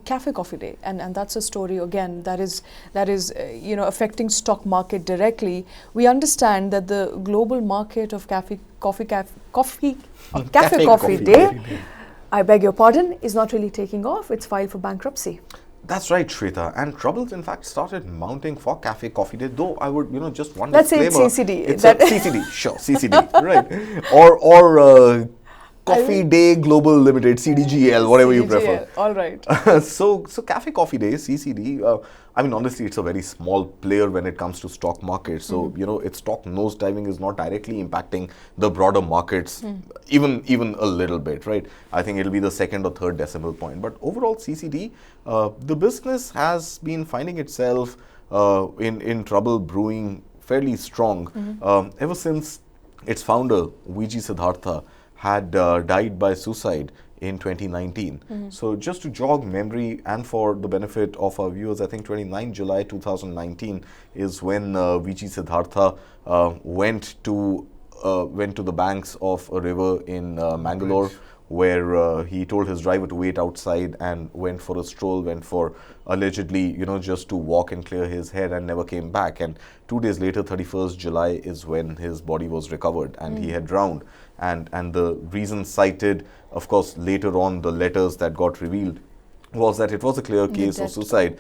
Cafe Coffee Day, and that's a story again that is affecting stock market directly. We understand that the global market of Cafe Coffee Day, I beg your pardon, is not really taking off. It's filed for bankruptcy. That's right, Shweta. And troubles, in fact, started mounting for Cafe Coffee Day. Though I would, just one Let's disclaimer. Say it's CCD. It's a CCD, sure, CCD, right? Or Coffee Day Global Ltd, CDGL, whatever you prefer. All right. So Cafe Coffee Day, CCD, honestly, it's a very small player when it comes to stock market. So, its stock nosediving is not directly impacting the broader markets, even a little bit, right? I think it'll be the second or third decimal point. But overall, CCD, the business has been finding itself in trouble brewing fairly strong ever since its founder, VG Siddhartha, had died by suicide in 2019. So just to jog memory and for the benefit of our viewers, I think 29 July 2019 is when VG Siddhartha went to the banks of a river in Mangalore, where he told his driver to wait outside and went for a stroll, went for allegedly, just to walk and clear his head, and never came back. And 2 days later, 31st July, is when his body was recovered and he had drowned. And the reason cited, of course, later on, the letters that got revealed, was that it was a clear case of suicide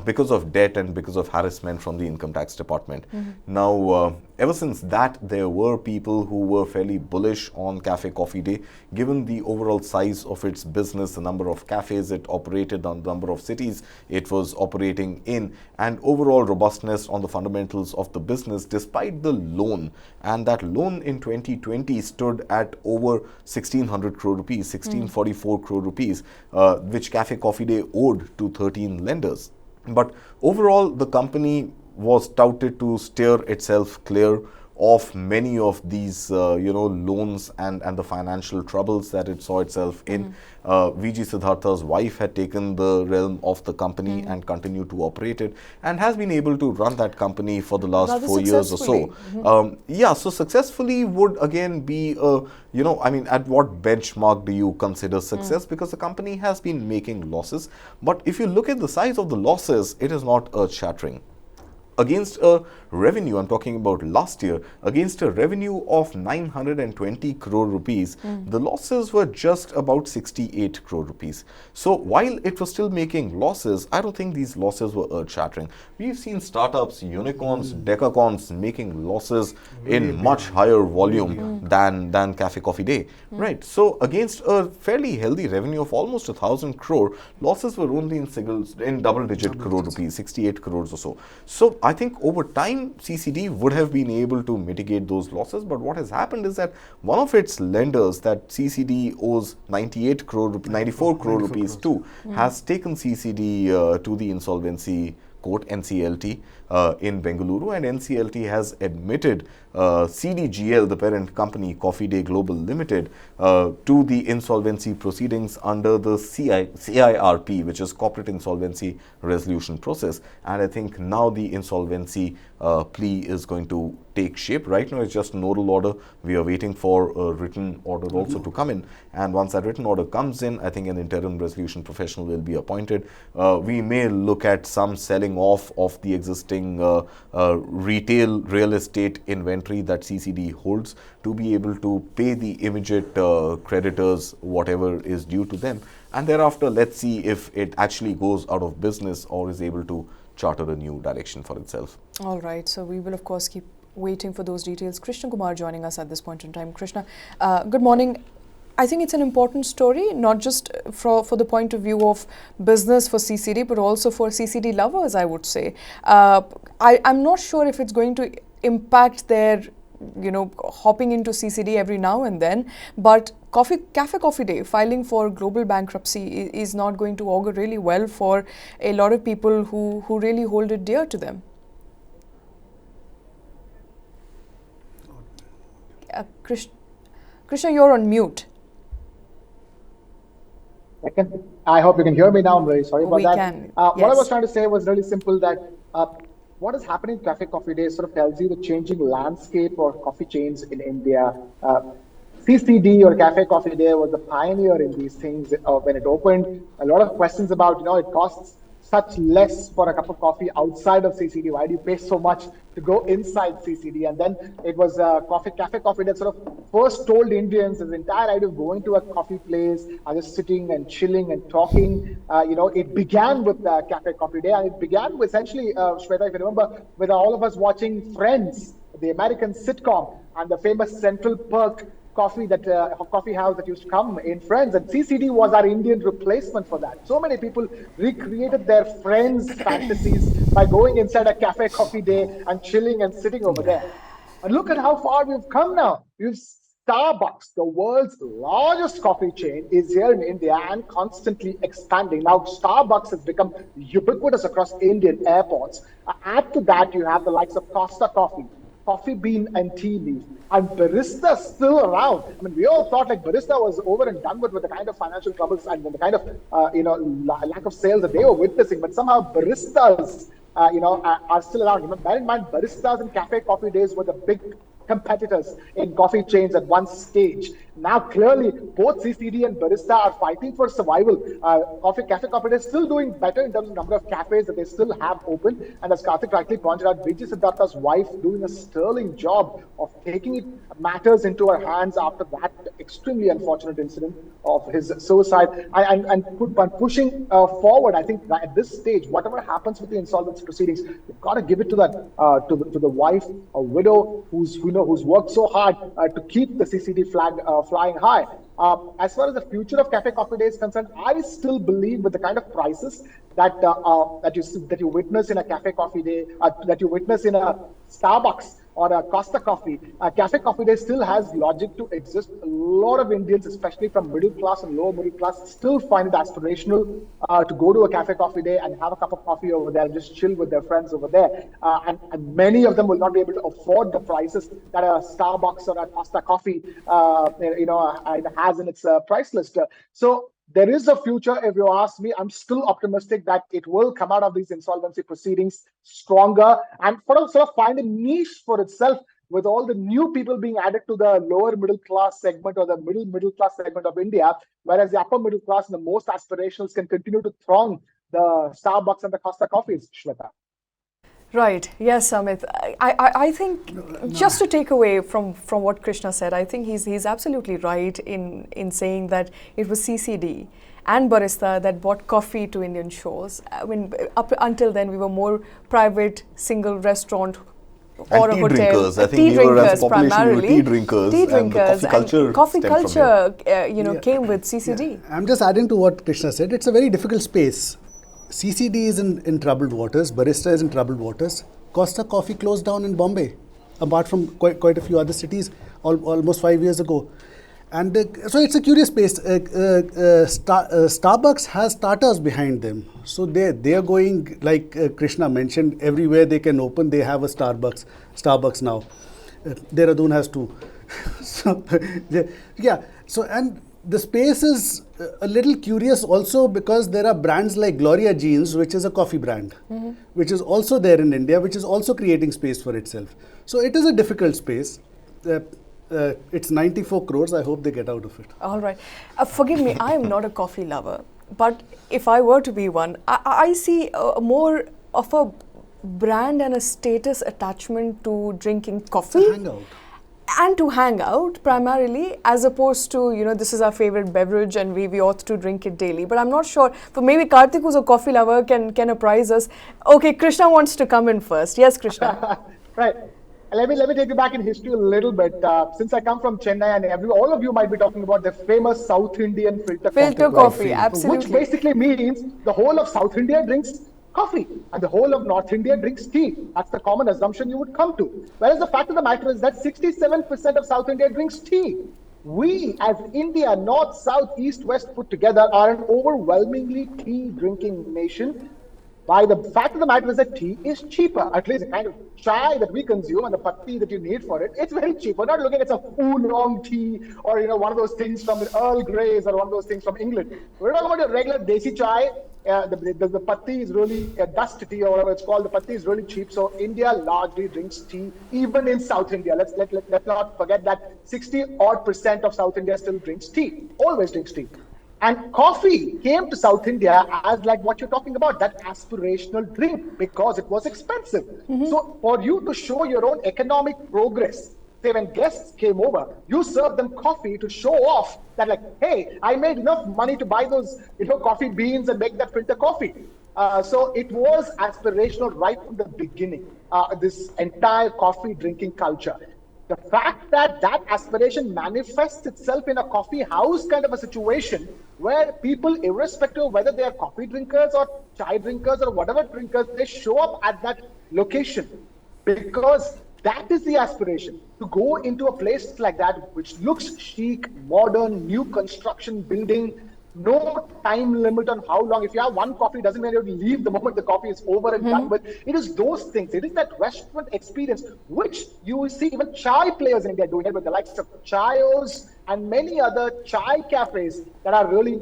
because of debt and because of harassment from the income tax department. Now, ever since that, there were people who were fairly bullish on Cafe Coffee Day, given the overall size of its business, the number of cafes it operated on, the number of cities it was operating in, and overall robustness on the fundamentals of the business, despite the loan. And that loan in 2020 stood at over 1600 crore rupees, 1644 crore rupees, which Cafe Coffee Day owed to 13 lenders. But overall, the company was touted to steer itself clear of many of these, loans and the financial troubles that it saw itself in. VG Siddhartha's wife had taken the realm of the company and continued to operate it, and has been able to run that company for the last 4 years or so. So successfully would again be, at what benchmark do you consider success? Because the company has been making losses. But if you look at the size of the losses, it is not earth-shattering. Against a revenue, I'm talking about last year, against a revenue of 920 crore rupees, the losses were just about 68 crore rupees. So while it was still making losses, I don't think these losses were earth-shattering. We've seen startups, unicorns, decacorns making losses in much higher volume than Cafe Coffee Day. Right. So against a fairly healthy revenue of almost 1,000 crore, losses were only in double-digit crore rupees, 68 crores or so. So I think over time, CCD would have been able to mitigate those losses. But what has happened is that one of its lenders that CCD owes 94 crore rupees to, has taken CCD to the insolvency court, NCLT, in Bengaluru, and NCLT has admitted CDGL, the parent company, Coffee Day Global Ltd, to the insolvency proceedings under the CIRP, which is Corporate Insolvency Resolution Process. And I think now the insolvency plea is going to take shape. Right now, it's just an oral order. We are waiting for a written order also to come in. And once that written order comes in, I think an interim resolution professional will be appointed. We may look at some selling off of the existing retail real estate inventory that CCD holds to be able to pay the immediate creditors whatever is due to them. And thereafter, let's see if it actually goes out of business or is able to charter a new direction for itself. All right. So we will, of course, keep waiting for those details. Krishna Kumar joining us at this point in time. Krishna, good morning. I think it's an important story, not just for the point of view of business for CCD, but also for CCD lovers, I would say. I'm not sure if it's going to impact their, hopping into CCD every now and then, but Cafe Coffee Day filing for global bankruptcy is not going to augur really well for a lot of people who really hold it dear to them. Krishna, you're on mute. I hope you can hear me now. I'm very sorry about that. We can. Yes. What I was trying to say was really simple, that what is happening in Cafe Coffee Day sort of tells you the changing landscape of coffee chains in India. CCD or Cafe Coffee Day was the pioneer in these things. When it opened, a lot of questions about, it costs such less for a cup of coffee outside of CCD. Why do you pay so much to go inside CCD? And then it was Cafe Coffee that sort of first told Indians this entire idea of going to a coffee place and just sitting and chilling and talking. It began with Cafe Coffee Day, and it began with essentially, Shweta, if you remember, with all of us watching Friends, the American sitcom, and the famous Central Perk coffee house that used to come in Friends, and CCD was our Indian replacement for that. So many people recreated their Friends fantasies by going inside a Cafe Coffee Day and chilling and sitting over there. And look at how far we've come now. Starbucks, the world's largest coffee chain, is here in India and constantly expanding. Now, Starbucks has become ubiquitous across Indian airports. Add to that, you have the likes of Costa Coffee, Coffee Bean and Tea Leaf, and Barista still around. I mean, we all thought like Barista was over and done with the kind of financial troubles and the kind of lack of sales that they were witnessing. But somehow Baristas, are still around. Bear in mind, Baristas and Cafe Coffee Days were the big competitors in coffee chains at one stage. Now, clearly, both CCD and Barista are fighting for survival. Cafe Coffee Day is still doing better in terms of number of cafes that they still have open. And as Karthik rightly pointed out, Vijay Siddhartha's wife doing a sterling job of taking matters into her hands after that extremely unfortunate incident of his suicide and pushing forward. I think that at this stage, whatever happens with the insolvency proceedings, you've got to give it to that to the wife, a widow who's worked so hard to keep the CCD flag flying high. As far as the future of Cafe Coffee Day is concerned, I still believe with the kind of prices that you witness in a Cafe Coffee Day, that you witness in a Starbucks or a Costa Coffee, Cafe Coffee Day still has logic to exist. A lot of Indians, especially from middle class and lower middle class, still find it aspirational to go to a Cafe Coffee Day and have a cup of coffee over there and just chill with their friends over there. And many of them will not be able to afford the prices that a Starbucks or a Costa Coffee has in its price list. So there is a future. If you ask me, I'm still optimistic that it will come out of these insolvency proceedings stronger and sort of find a niche for itself, with all the new people being added to the lower middle class segment or the middle class segment of India, whereas the upper middle class and the most aspirationals can continue to throng the Starbucks and the Costa Coffees, Shweta. Right. Yes, Amit. I think just to take away from what Krishna said, I think he's absolutely right in saying that it was CCD and Barista that brought coffee to Indian shores. I mean, up until then, we were more private, single restaurant or and a hotel. Drinkers. I think tea we were drinkers as a population, primarily. We were tea drinkers. And the coffee culture came with CCD. Yeah. I'm just adding to what Krishna said. It's a very difficult space. CCD is in troubled waters, Barista is in troubled waters. Costa Coffee closed down in Bombay, apart from quite a few other cities, almost 5 years ago. And so it's a curious space. Starbucks has starters behind them. So they are going, like Krishna mentioned, everywhere they can open, they have a Starbucks now. Dehradun has two. So, yeah. So, and the space is a little curious also because there are brands like Gloria Jeans, which is a coffee brand, which is also there in India, which is also creating space for itself. So it is a difficult space. It's 94 crores. I hope they get out of it. All right. Forgive me, I am not a coffee lover. But if I were to be one, I see more of a brand and a status attachment to drinking coffee. To hang out. And to hang out primarily, as opposed to, this is our favorite beverage and we ought to drink it daily. But I'm not sure. For maybe Karthik, who's a coffee lover, can apprise us. Okay, Krishna wants to come in first. Yes, Krishna. Right. Let me take you back in history a little bit. Since I come from Chennai, and all of you might be talking about the famous South Indian filter coffee, absolutely. Which basically means the whole of South India drinks coffee and the whole of North India drinks tea. That's the common assumption you would come to. Whereas the fact of the matter is that 67% of South India drinks tea. We as India, North, South, East, West put together are an overwhelmingly tea drinking nation. By the fact of the matter is that tea is cheaper. At least the kind of chai that we consume and the patti that you need for it, it's very cheap. We're not looking at some oolong tea or one of those things from Earl Grey's or one of those things from England. We're talking about a regular desi chai the patti is really dust tea or whatever it's called. The patti is really cheap. So India largely drinks tea, even in South India. Let's not forget that 60% of South India still drinks tea, always drinks tea. And coffee came to South India as like what you're talking about, that aspirational drink, because it was expensive. So for you to show your own economic progress, say when guests came over, you served them coffee to show off that like, hey, I made enough money to buy those coffee beans and make that filter coffee. So it was aspirational right from the beginning, this entire coffee drinking culture. The fact that that aspiration manifests itself in a coffee house kind of a situation where people, irrespective of whether they are coffee drinkers or chai drinkers or whatever drinkers, they show up at that location because that is the aspiration, to go into a place like that, which looks chic, modern, new construction building, no time limit on how long. If you have one coffee, doesn't mean you have to leave the moment the coffee is over and done with. It is those things. It is that restaurant experience, which you will see even chai players in India doing it with the likes of Chayos and many other chai cafes that are really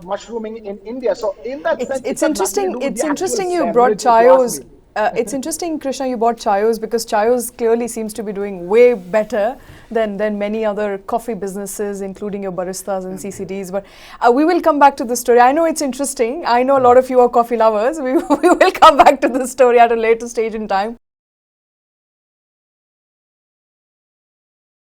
mushrooming in India. So in that sense, it's interesting. It's interesting you beverage, brought if you ask Chayos. me. It's interesting, Krishna, you bought Chayos because Chayos clearly seems to be doing way better than many other coffee businesses, including your baristas and CCDs. But we will come back to the story. I know it's interesting. I know a lot of you are coffee lovers. We will come back to the story at a later stage in time.